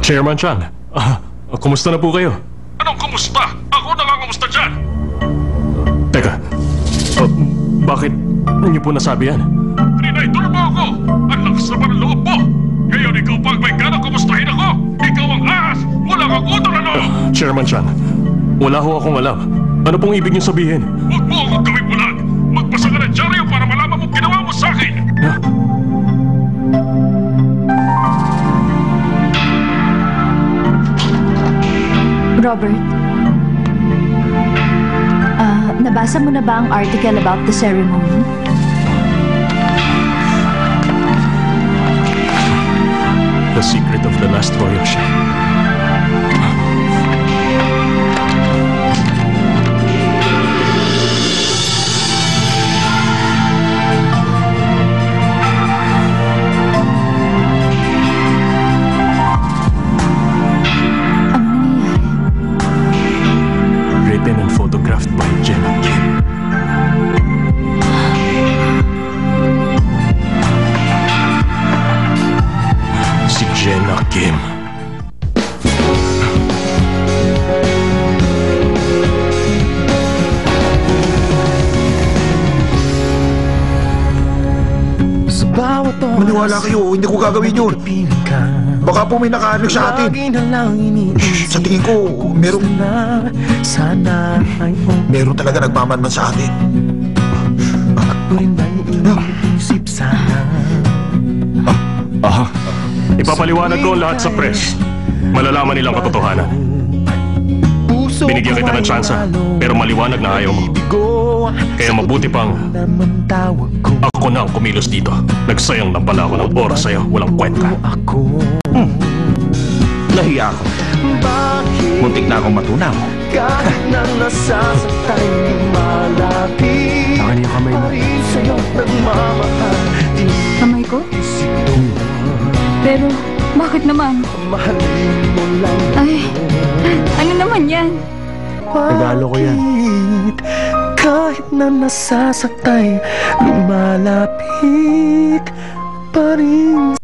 Chairman Chan, kumusta na po kayo? Anong kumusta? Ako nakakamusta dyan? Teka, bakit niyo po nasabi yan? Trinidor mo ako! Ang lakas naman ang loob mo! Ngayon ikaw pa ang may ganang kumustahin ako! Ikaw ang ahas! Wala kang utang na loob! Chairman Chan, wala ho akong alam. Ano pong ibig niyo sabihin? Huwag mo akong gawing bulag! Magbasa ka ng dyaryo para malaman mo ginawa mo sa akin! Robert, nabasa mo na ba ang article about the ceremony? The secret of the last voyage. Written and photographed by Jenna Kim. Si Jenna Kim. Maniwala kayo, hindi ko gagawin yun. Baka po may nakaano sa atin. Sa tingin ko, meron talaga nagmamanman sa atin. Ipapaliwanag ko ang lahat sa press. Malalaman nilang katotohanan. Binigyan kita ng tsansa, pero maliwanag na ayaw mo. Kaya mabuti pang ako na ang kumilos dito. Nagsayang na pala ako ng oras sa'yo. Walang kwenta. Nahiya ako. Muntik na akong matunaw. Akin yung kamay mo. Kamay ko? Pero, bakit naman? Ay, ano naman yan? Regalo ko yan. Kahit na nasasaktan, lumalapit pa rin.